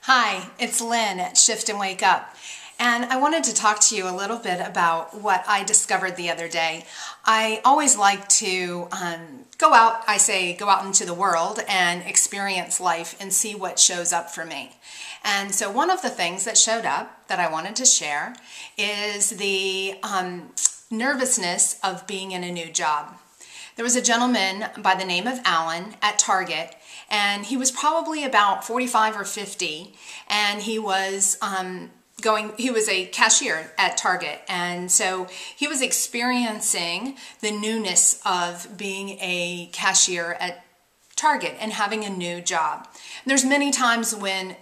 Hi, it's Lynn at Shift and Wake Up, and I wanted to talk to you a little bit about what I discovered the other day. I always like to go out into the world and experience life and see what shows up for me. And so one of the things that showed up that I wanted to share is the nervousness of being in a new job. There was a gentleman by the name of Alan at Target, and he was probably about 45 or 50, and he was a cashier at Target, and so he was experiencing the newness of being a cashier at Target and having a new job. There's many times when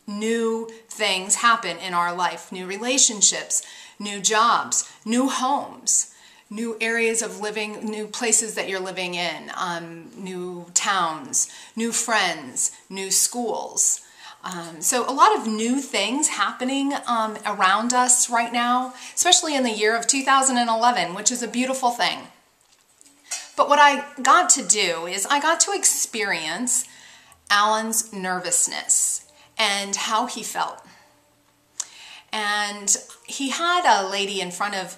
new things happen in our life, new relationships, new jobs, new homes, new areas of living, new places that you're living in, new towns, new friends, new schools. So a lot of new things happening around us right now, especially in the year of 2011, which is a beautiful thing. But what I got to do is I got to experience Alan's nervousness and how he felt. And he had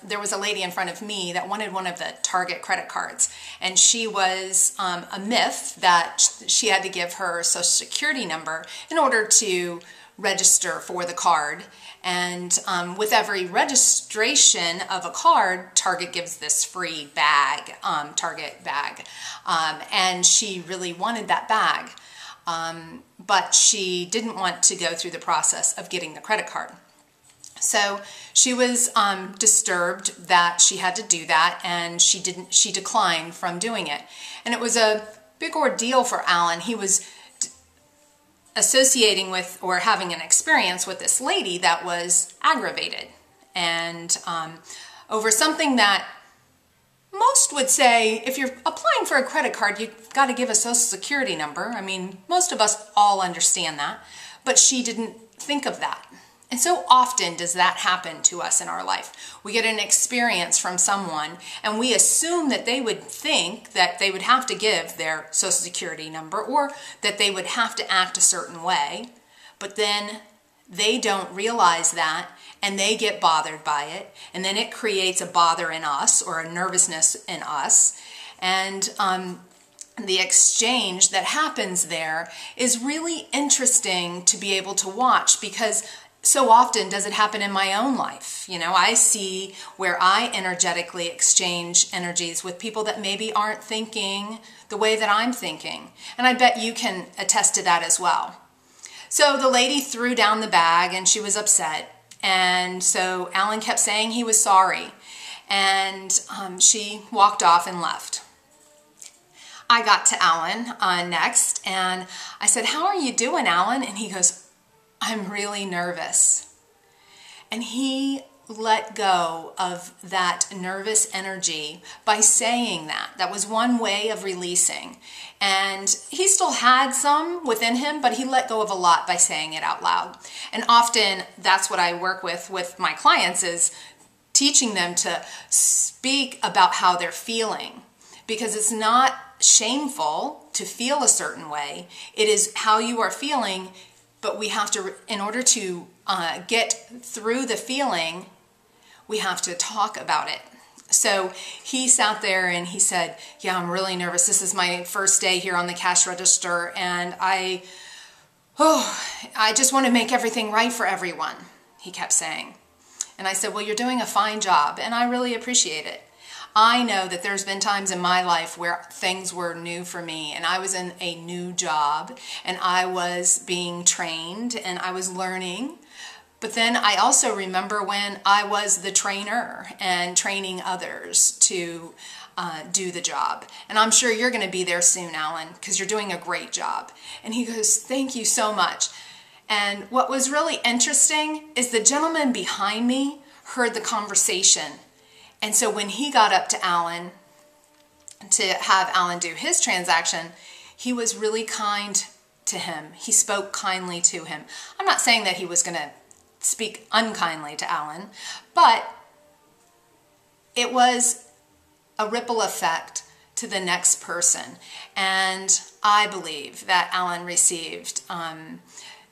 there was a lady in front of me that wanted one of the Target credit cards. And she was a myth that she had to give her social security number in order to register for the card. And with every registration of a card, Target gives this free bag, Target bag. And she really wanted that bag. But she didn't want to go through the process of getting the credit card. So she was disturbed that she had to do that, and she declined from doing it. And it was a big ordeal for Alan. He was associating with or having an experience with this lady that was aggravated, and over something that most would say, if you're applying for a credit card, you've got to give a social security number. I mean, most of us all understand that, but she didn't think of that. And so often does that happen to us in our life. We get an experience from someone and we assume that they would think that they would have to give their social security number or that they would have to act a certain way, but then they don't realize that and they get bothered by it, and then it creates a bother in us or a nervousness in us. And the exchange that happens there is really interesting to be able to watch, because so often does it happen in my own life. You know, I see where I energetically exchange energies with people that maybe aren't thinking the way that I'm thinking. And I bet you can attest to that as well. So the lady threw down the bag and she was upset. And so Alan kept saying he was sorry. And she walked off and left. I got to Alan next, and I said, "How are you doing, Alan?" And he goes, "I'm really nervous." And he let go of that nervous energy by saying that. That was one way of releasing. And he still had some within him, but he let go of a lot by saying it out loud. And often that's what I work with my clients, is teaching them to speak about how they're feeling. Because it's not shameful to feel a certain way. It is how you are feeling. But we have to, in order to get through the feeling, we have to talk about it. So he sat there and he said, "Yeah, I'm really nervous. This is my first day here on the cash register, and I just want to make everything right for everyone," he kept saying. And I said, "Well, you're doing a fine job, and I really appreciate it. I know that there's been times in my life where things were new for me, and I was in a new job, and I was being trained, and I was learning. But then I also remember when I was the trainer and training others to do the job. And I'm sure you're going to be there soon, Alan, because you're doing a great job." And he goes, "Thank you so much." And what was really interesting is the gentleman behind me heard the conversation. And so when he got up to Alan to have Alan do his transaction, he was really kind to him. He spoke kindly to him. I'm not saying that he was going to speak unkindly to Alan, but it was a ripple effect to the next person. And I believe that Alan received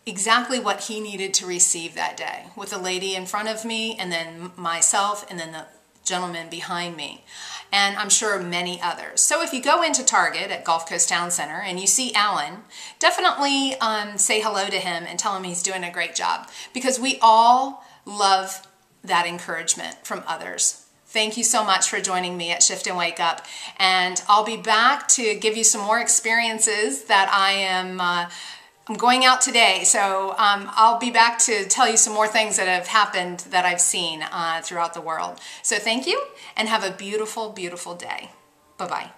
exactly what he needed to receive that day, with the lady in front of me and then myself and then the gentleman behind me, and I'm sure many others. So if you go into Target at Gulf Coast Town Center and you see Alan, definitely say hello to him and tell him he's doing a great job, because we all love that encouragement from others. Thank you so much for joining me at Shift and Wake Up, and I'll be back to give you some more experiences that I'm going out today, so I'll be back to tell you some more things that have happened that I've seen throughout the world. So thank you, and have a beautiful, beautiful day. Bye-bye.